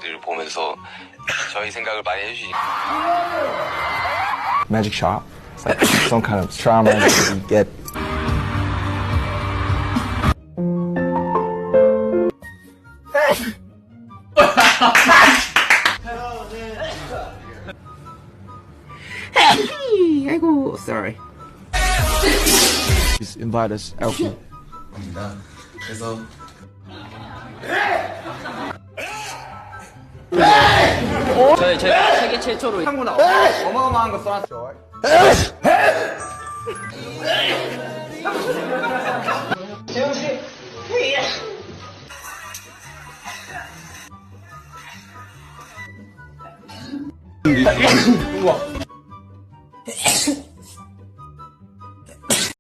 들 보면서 저희 생각을 많이 해주시니까. Magic shop. It's like some kind of trial magic that you get. 아이고, sorry. Just invite us out. 그래서 제가 세계 최초로 한구나 어마어마한 거 쏘았죠. 재영 씨. 우와.